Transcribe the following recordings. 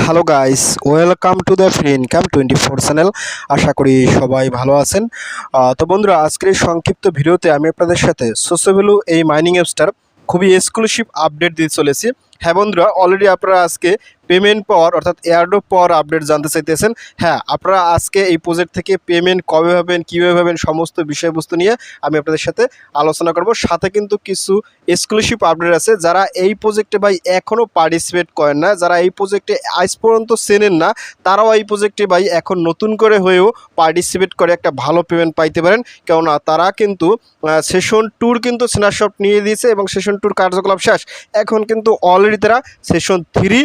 Hello guys, welcome to the free income 24 channel. আশা করি সবাই ভালো আছেন। তো বন্ধুরা, আজকের এই সংক্ষিপ্ত ভিডিওতে আমি আপনাদের সাথে সোসোভ্যালু এই মাইনিং অ্যাপসটার খুবই এক্সক্লুসিভ আপডেট দিয়ে চলেছি। হ্যাঁ বন্ধুরা, অলরেডি আপনারা আজকে পেমেন্ট পাওয়ার অর্থাৎ এয়ারড্রপ পাওয়ার আপডেট জানতে চাইতেছেন। হ্যাঁ, আপনারা আজকে এই প্রজেক্ট থেকে পেমেন্ট কবে পাবেন, কীভাবে পাবেন, সমস্ত বিষয়বস্তু নিয়ে আমি আপনাদের সাথে আলোচনা করব। সাথে কিন্তু কিছু এক্সক্লুসিভ আপডেট আছে। যারা এই প্রজেক্টে ভাই এখনও পার্টিসিপেট করেন না, যারা এই প্রজেক্টে আজ পর্যন্ত চেনেন না, তারাও এই প্রজেক্টে ভাই এখন নতুন করে হয়েও পার্টিসিপেট করে একটা ভালো পেমেন্ট পাইতে পারেন। কেননা তারা কিন্তু সেশন ট্যুর কিন্তু স্ন্যাপশট নিয়ে দিয়েছে এবং সেশন ট্যুর কার্যকলাপ শেষ। এখন কিন্তু অলরেডি তারা সেশন 3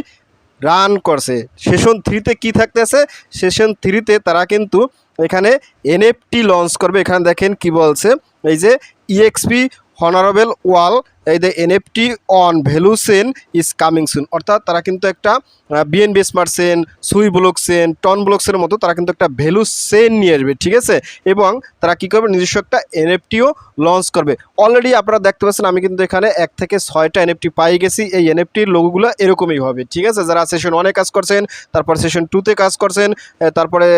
রান করছে। সেশন 3তে কী থাকতেছে, সেশন 3তে তারা কিন্তু এখানে এনএফটি লঞ্চ করবে। এখানে দেখেন কি বলছে, এই যে ইএক্সপি হনারেবল ওয়াল এই যে NFT on value chain is coming soon. অর্থাৎ তারা কিন্তু একটা বিএনবি স্মার্ট চেন, সুই ব্লক চেন, টন ব্লকসের মতো তারা কিন্তু একটা ভ্যালু চেন নিয়ে আসবে, ঠিক আছে। এবং তারা কী করবে, নিজস্ব একটা এনএফটিও লঞ্চ করবে। অলরেডি আপনারা দেখতে পাচ্ছেন আমি কিন্তু এখানে 1 থেকে 6টা এনএফটি পাই গেছি। এই এনএফটির লোগোগুলো এরকমই হবে, ঠিক আছে। যারা সেশন 1-এ কাজ করছেন, তারপর সেশন 2-তে কাজ করছেন, তারপরে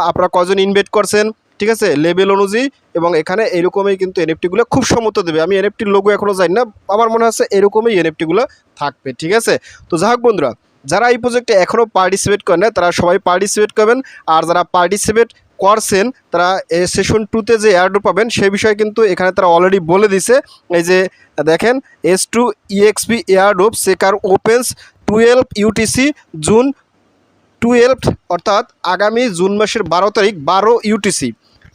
আপনারা কজন ইনভেস্ট করছেন, ঠিক আছে, লেভেল অনুযায়ী। এবং এখানে এরকমই কিন্তু এনএফটিগুলো খুব সম্মত দেবে। আমি এনএফটির লোগো এখনও জানি না, আমার মনে হচ্ছে এরকমই এনএফটিগুলো থাকবে, ঠিক আছে। তো যাই হোক বন্ধুরা, যারা এই প্রজেক্টে এখনও পার্টিসিপেট করেন না তারা সবাই পার্টিসিপেট করবেন। আর যারা পার্টিসিপেট করছেন তারা সেশন 2-তে যে এয়ারড্রপ পাবেন সে বিষয়ে কিন্তু এখানে তারা অলরেডি বলে দিছে। এই যে দেখেন, S2 EXP airdrop shaker opens 12 UTC June 12, অর্থাৎ আগামী জুন মাসের 12 তারিখ 12 UTC,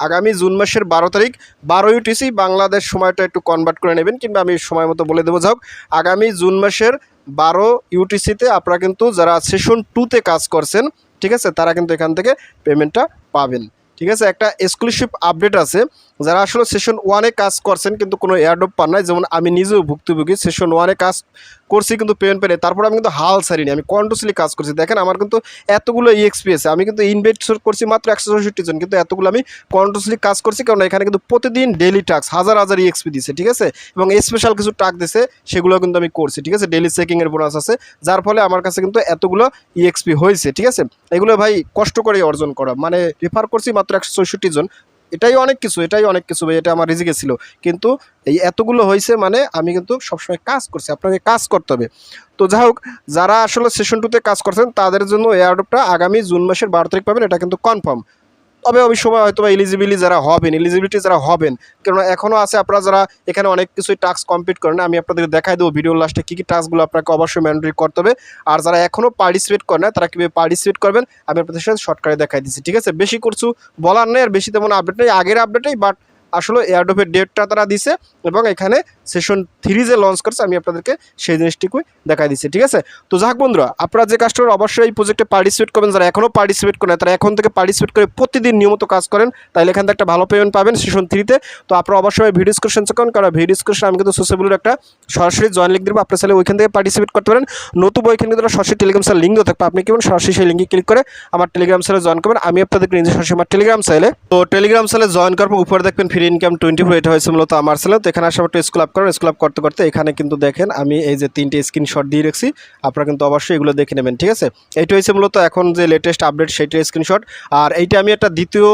আগামী জুন মাসের 12 তারিখ 12 UTC। বাংলাদেশ সময়টা একটু কনভার্ট করে নেবেন, কিংবা আমি সময় মতো বলে দেবো। যাক, আগামী জুন মাসের 12 UTCতে আপনারা কিন্তু যারা সেশন 2-তে কাজ করছেন, ঠিক আছে, তারা কিন্তু এখান থেকে পেমেন্টটা পাবেন, ঠিক আছে। একটা এক্সক্লুসিভ আপডেট আছে। যারা আসলে সেশন 1-এ কাজ করছেন কিন্তু কোনো এয়ারড্রপ পান নাই, যেমন আমি নিজেও ভুক্তভোগী, সেশন 1-এ কাজ করছি কিন্তু পেমেন্ট পেয়ে। তারপর আমি কিন্তু হাল ছাড়িনি, আমি কন্টিনিউসলি কাজ করছি। দেখেন আমার কিন্তু এতগুলো ইএক্সপি আছে, আমি কিন্তু ইনভেস্ট করছি মাত্র 164 জন, কিন্তু এতগুলো আমি কন্টিনিউসলি কাজ করছি। কারণ এখানে কিন্তু প্রতিদিন ডেইলি টাস্ক হাজার হাজার ইএক্সপি দিছে, ঠিক আছে। এবং স্পেশাল কিছু টাস্ক দিছে, সেগুলো কিন্তু আমি করছি, ঠিক আছে। ডেইলি চেকিংয়ের বোনাস আছে, যার ফলে আমার কাছে কিন্তু এতগুলো ইএক্সপি হয়েছে, ঠিক আছে। এগুলো ভাই কষ্ট করে অর্জন করা, মানে রেফার করছি মাত্র 164 জন। এটাই অনেক কিছু, এটাই অনেক কিছু ভাই, এটা আমার রিজিকে ছিল। কিন্তু এই এতগুলো হয়েছে মানে আমি কিন্তু সবসময় কাজ করছি, আপনাকে কাজ করতে হবে। তো যাই হোক, যারা আসলে সেশন 2-তে কাজ করছেন তাদের জন্য এয়ারড্রপটা আগামী জুন মাসের 12 তারিখ পাবেন, এটা কিন্তু কনফার্ম। তবে ওই সময় হয়তো বা এলিজিবিলিটি যারা হবেন, কারণ এখনও আছে আপনারা যারা এখানে অনেক কিছুই টাস্ক কমপ্লিট করেন। আমি আপনাদের দেখাই দেবো ভিডিও লাস্টে কী কী টাস্কগুলো আপনাকে অবশ্যই ম্যান্ডেটরি করতে হবে। আর যারা এখনও পার্টিসিপেট করেন না তারা কীভাবে পার্টিসিপেট করবেন আমি আপনাদের সাথে শর্টকাটে দেখাই দিচ্ছি, ঠিক আছে। বেশি কিছু বলার নেই, আর বেশি তেমন আপডেট নেই, আগের আপডেটেই। বাট আসলে এয়ারড্রপের ডেটটা তারা দিছে এবং এখানে সেশন 3 যে লঞ্চ করছে আমি আপনাদেরকে সেই জিনিসটিকে দেখাই দিচ্ছি, ঠিক আছে। তো যাক বন্ধুরা, আপনারা যে কাস্টমার অবশ্যই এই প্রজেক্টে পার্টিসিপেট করবেন, যারা এখনও পার্টিসিপেট করেন তারা এখন থেকে পার্টিসিপেট করে প্রতিদিন নিয়মিত কাজ করেন, তাহলে এখান থেকে একটা ভালো পেমেন্ট পাবেন সেশন 3-তে। তো আপনারা অবশ্যই ভিডিও ডিসক্রিপশন চেক করুন, কারণ ভিডিও ডিসক্রিপশন আমি কিন্তু সোশ্যাল একটা সরাসরি জয়েন লিঙ্ক দেবো, আপনার চাইলে ওইখান থেকে পার্টিসিপেট করতে পারেন। নতুবা ওইখানে কিন্তু সরাসরি টেলিগ্রাম চ্যানেল লিঙ্ক দেওয়া থাকবে, আপনি কেমন সরাসরি সেই লিঙ্কে ক্লিক করে আমার টেলিগ্রাম চ্যানেলে জয়েন করবেন। আমি আপনাদেরকে নিজে সরাসরি আমার টেলিগ্রাম চ্যানেলে, তো টেলিগ্রাম চ্যানেলে জয়েন করবো, উপরে দেখবেন ফ্রি ইনকাম 24, এটা হয়েছে মূলত আমার চ্যানেল। তো এখানে আসা একটু স্কুল আপ করেন, স্কুল আপ করতে করতে এখানে কিন্তু দেখেন আমি এই যে 3টে স্ক্রিনশট দিয়ে রাখছি, আপনারা কিন্তু অবশ্যই এগুলো দেখে নেবেন, ঠিক আছে। এইটা হয়েছে মূলত এখন যে লেটেস্ট আপডেট সেইটার স্ক্রিনশট। আর এইটা আমি একটা দ্বিতীয়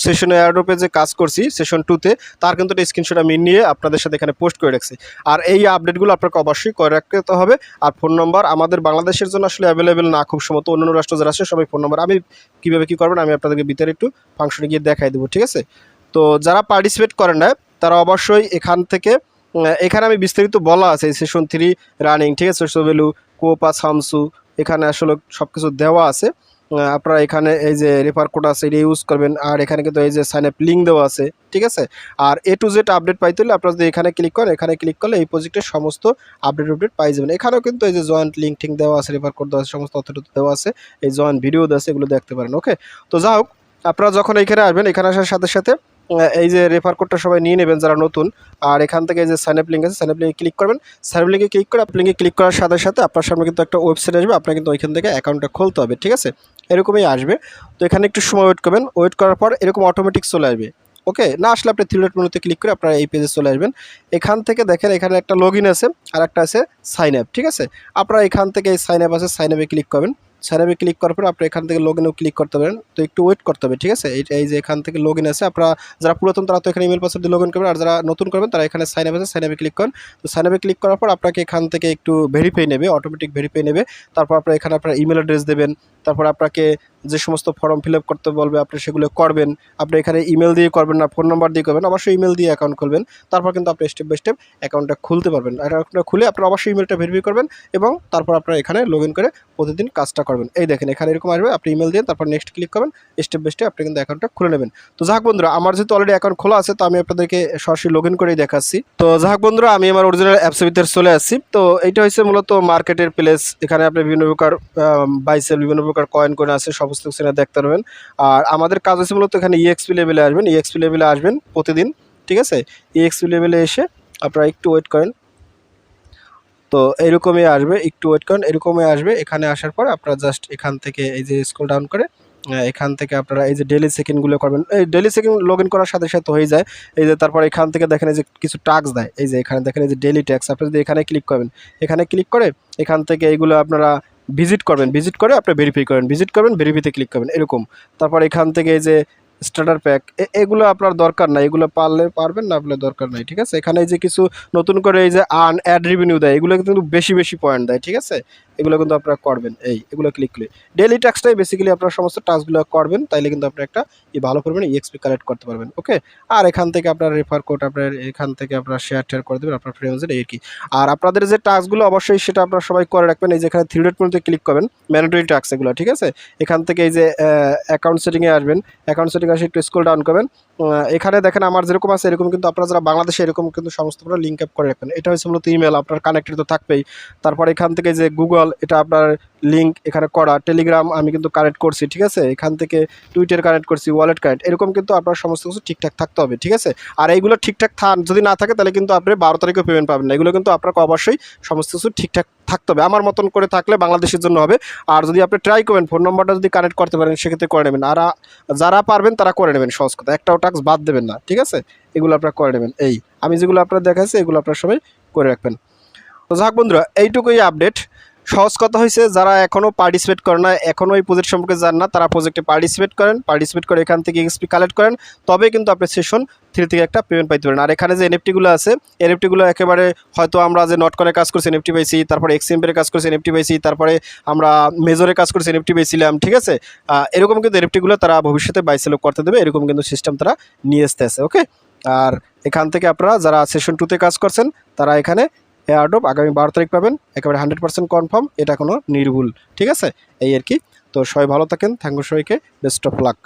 সেশন এয়ারড্রপে যে কাজ করছি সেশন 2-তে, তার কিন্তু একটা স্ক্রিনশট আমি নিয়ে আপনাদের সাথে এখানে পোস্ট করে রাখছি। আর এই আপডেটগুলো আপনাকে অবশ্যই করে রাখতে হবে। আর ফোন নম্বর আমাদের বাংলাদেশের জন্য আসলে অ্যাভেলেবেল না, খুব সম্ভবত অন্যান্য রাষ্ট্র যারা আছে সবাই ফোন নম্বর, আমি কীভাবে কী করবেন আমি আপনাদেরকে ভিতরে একটু ফাংশনে গিয়ে দেখাই দেবো, ঠিক আছে। তো যারা পার্টিসিপেট করেন না তারা অবশ্যই এখান থেকে, এখানে আমি বিস্তারিত বলা আছে সেশন 3 রানিং, ঠিক আছে। সোভ্যালু, কোপা, সামসু, এখানে আসলে সব কিছু দেওয়া আছে। আপনারা এখানে এই যে রেফার কোড আছে এটা ইউজ করবেন। আর এখানে কিন্তু এই যে সাইন আপ লিঙ্ক দেওয়া আছে, ঠিক আছে। আর A to Z আপডেট পাইতে হলে আপনারা যদি এখানে ক্লিক করেন, এখানে ক্লিক করলে এই প্রজেক্টের সমস্ত আপডেট পাই যাবেন। এখানেও কিন্তু এই যে জয়েন্ট লিঙ্ক টিঙ্ক দেওয়া আছে, রেফার কোড দেওয়া আছে, সমস্ত তথ্য দেওয়া আছে, এই জয়েন্ট ভিডিও দেওয়া আছে, এগুলো দেখতে পারেন, ওকে। তো যাই হোক, আপনারা যখন এখানে আসবেন, এখানে আসার সাথে সাথে এই যে রেফার কোডটা সবাই নিয়ে নেবেন যারা নতুন। আর এখান থেকে এই যে সাইন আপ লিঙ্ক আছে, সাইন আপ লিঙ্কে ক্লিক করবেন। সাইন আপ লিঙ্কে ক্লিক করে লিঙ্কে ক্লিক করার সাথে সাথে আপনার সামনে কিন্তু একটা ওয়েবসাইট আসবে, আপনার কিন্তু ওইখান থেকে অ্যাকাউন্টটা খুলতে হবে, ঠিক আছে। এরকমই আসবে। তো এখানে একটু সময় ওয়েট করবেন, ওয়েট করার পর এরকম অটোমেটিক চলে আসবে, ওকে। না আসলে আপনি 3 ডট মেনুতে ক্লিক করে আপনারা এই পেজে চলে আসবেন। এখান থেকে দেখেন এখানে একটা লগ ইন আছে আর একটা আছে সাইন আপ, ঠিক আছে। আপনারা এখান থেকে এই সাইন আপ আছে, সাইন আপে ক্লিক করবেন। সাইন আপে ক্লিক করার পর আপনি এখান থেকে লগ ইনেও ক্লিক করতে পারেন। তো একটু ওয়েট করতে হবে, ঠিক আছে। এই যে এখান থেকে লগ ইন আছে, আপনারা যারা পুরাতন তারা তো এখানে ইমেল পাসওয়ার্ড দিয়ে লগ ইন করবেন, আর যারা নতুন করবেন তারা এখানে সাইন আপ আছে, সাইন আপে ক্লিক করেন। তো সাইন আপে ক্লিক করার পর আপনাকে এখান থেকে একটু ভেরিফাই নেবে, অটোমেটিক ভেরিফাই নেবে। তারপর আপনার এখানে আপনার ইমেল অ্যাড্রেস দেবেন, তারপর আপনাকে যে সমস্ত ফর্ম ফিল আপ করতে বলবে আপনি সেগুলো করবেন। আপনি এখানে ইমেল দিয়ে করবেন না ফোন নাম্বার দিয়ে করবেন, অবশ্যই ইমেল দিয়ে অ্যাকাউন্ট খুলবেন। তারপর কিন্তু আপনি স্টেপ বাই স্টেপ অ্যাকাউন্টটা খুলতে পারবেন। অ্যাকাউন্টটা খুলে আপনার অবশ্যই ইমেলটা ভেরিফাই করবেন এবং তারপর আপনারা এখানে লগ ইন করে প্রতিদিন কাজটা করবেন। এই দেখেন এখানে এরকম আসবে, আপনি ইমেল দিয়ে তারপর নেক্সট ক্লিক করবেন, স্টেপ বাই স্টেপ আপনি কিন্তু অ্যাকাউন্টটা খুলে নেবেন। তো যাক বন্ধুরা, আমার যেহেতু অলরেডি অ্যাকাউন্ট খোলা আছে তো আমি আপনাদেরকে সরাসরি লগ ইন করেই দেখাচ্ছি। তো যাক বন্ধুরা, আমি আমার অরিজিনাল অ্যাপসের ভিতরে চলে আসছি। তো এইটা হচ্ছে মূলত মার্কেটের প্লেস। এখানে আপনি বিভিন্ন প্রকার বাইসেল, বিভিন্ন প্রকার কয়েন আছে, সমস্ত কিছু দেখতে পারবেন। আর আমাদের কাজ হচ্ছে মূলত এখানে ইএক্সপি লেভেলে আসবেন, ইএক্সপি লেভেলে আসবেন প্রতিদিন, ঠিক আছে। ইএক্সপি লেভেলে এসে আপনারা একটু ওয়েট করেন। তো এরকমই আসবে, একটু ওয়েট করেন, এরকমই আসবে। এখানে আসার পর আপনারা জাস্ট এখান থেকে এই যে স্ক্রল ডাউন করে এখান থেকে আপনারা এই যে ডেইলি চেক-ইনগুলো করবেন। এই ডেইলি চেক-ইন লগ ইন করার সাথে সাথে হয়ে যায়। এই যে তারপর এখান থেকে দেখেন এই যে কিছু টাস্ক দেয়, এই যে এখানে দেখেন এই যে ডেইলি ট্যাক্স। আপনি যদি এখানে ক্লিক করবেন, এখানে ক্লিক করে এখান থেকে এইগুলো আপনারা ভিজিট করবেন, ভিজিট করে আপনি ভেরিফাই করবেন, ভিজিট করবেন, ভেরিফাইতে ক্লিক করবেন এরকম। তারপর এখান থেকে এই যে স্টার্টার প্যাক, এগুলো আপনার দরকার নাই, এগুলো পারলে পারবেন, না আপনার দরকার নাই, ঠিক আছে। এখানে এই যে কিছু নতুন করে এই যে আর্ন অ্যাড রেভিনিউ দেয়, এগুলো কিন্তু বেশি বেশি পয়েন্ট দেয়, ঠিক আছে। এগুলো কিন্তু আপনারা করবেন, এগুলো ক্লিক করে ডেইলি টাস্কটাই বেসিক্যালি আপনার সমস্ত টাস্কগুলো করবেন, তাইলে কিন্তু আপনি একটা ভালো পরিমাণে ইএক্সপি কালেক্ট করতে পারবেন, ওকে। আর এখান থেকে আপনার রেফার কোড আপনার এখান থেকে আপনার শেয়ার করে দেবেন আপনার ফ্রেন্ডসদের, এই কি। আর আপনাদের যে টাস্কগুলো অবশ্যই সেটা আপনারা সবাই করে রাখবেন। এই যে এখানে 3 ডট মধ্যে ক্লিক করবেন, ম্যান্ডেটরি টাস্ক এগুলো, ঠিক আছে। এখান থেকে এই যে অ্যাকাউন্ট সেটিংয়ে আসবেন, অ্যাকাউন্ট সেটিং আসে একটু স্ক্রল ডাউন করবেন। এখানে দেখেন আমার যেরকম আছে এরকম কিন্তু আপনারা যারা বাংলাদেশে এরকম কিন্তু সমস্ত লিঙ্ক আপ করে রাখবেন। এটা হচ্ছে মূলত ইমেল, আপনার কানেক্টেড তো থাকবেই। তারপর এখান থেকে যে গুগল, এটা আপনার লিঙ্ক এখানে করা। টেলিগ্রাম আমি কিন্তু কানেক্ট করছি, ঠিক আছে। এখান থেকে টুইটার কানেক্ট করছি, ওয়ালেট কানেক্ট, এরকম কিন্তু আপনার সমস্ত কিছু ঠিকঠাক থাকতে হবে, ঠিক আছে। আর এইগুলো ঠিকঠাক যদি না থাকে তাহলে কিন্তু আপনি 12 তারিখে পেমেন্ট পাবেন না। এগুলো কিন্তু আপনাকে অবশ্যই সমস্ত কিছু ঠিকঠাক থাকতে হবে, আমার মতন করে থাকলে বাংলাদেশের জন্য হবে। আর যদি আপনি ট্রাই করেন ফোন নম্বরটা যদি কানেক্ট করতে পারেন সেক্ষেত্রে করে নেবেন। আর যারা পারবেন তারা করে নেবেন, সহজ কথা, একটাও টাস্ক বাদ দেবেন না, ঠিক আছে। এগুলো আপনারা করে নেবেন। আমি যেগুলো আপনারা দেখাচ্ছি এগুলো আপনারা সবাই করে রাখবেন। তো যাক বন্ধুরা, এইটুকুই আপডেট। সহজ কথা হয়েছে, যারা এখনও পার্টিসিপেট করে না, এখনও এই প্রজেক্ট সম্পর্কে জান না, তারা প্রজেক্টে পার্টিসিপেট করেন, পার্টিসিপেট করে এখান থেকে এক্সপি কালেক্ট করেন, তবে কিন্তু আপনি সেশন 3 থেকে একটা পেমেন্ট পাইতে পারেন। আর এখানে যে এনএফটিগুলো আছে, এনএফটিগুলো একেবারে হয়তো আমরা যে নটকনে কাজ করছি এনএফটি পাইছি, তারপরে এক্সএমপের কাজ করছি এনএফটি পাইছি, তারপরে আমরা মেজরে কাজ করছি এনএফটি পাইছিলাম, ঠিক আছে। এরকম কিন্তু এনএফটিগুলো তারা ভবিষ্যতে বাই সেল করতে দেবে, এরকম কিন্তু সিস্টেম তারা নিয়ে আসতে আছে, ওকে। আর এখান থেকে আপনারা যারা সেশন 2তে কাজ করছেন তারা এখানে এয়ারড্রপ আগামী 12 তারিখ পাবেন, একেবারে 100% কনফার্ম, এটা কোনো নির্ভুল, ঠিক আছে। এই আর কি। তো সবাই ভালো থাকেন, থ্যাংক ইউ সবাইকে, বেস্ট অফ লাক।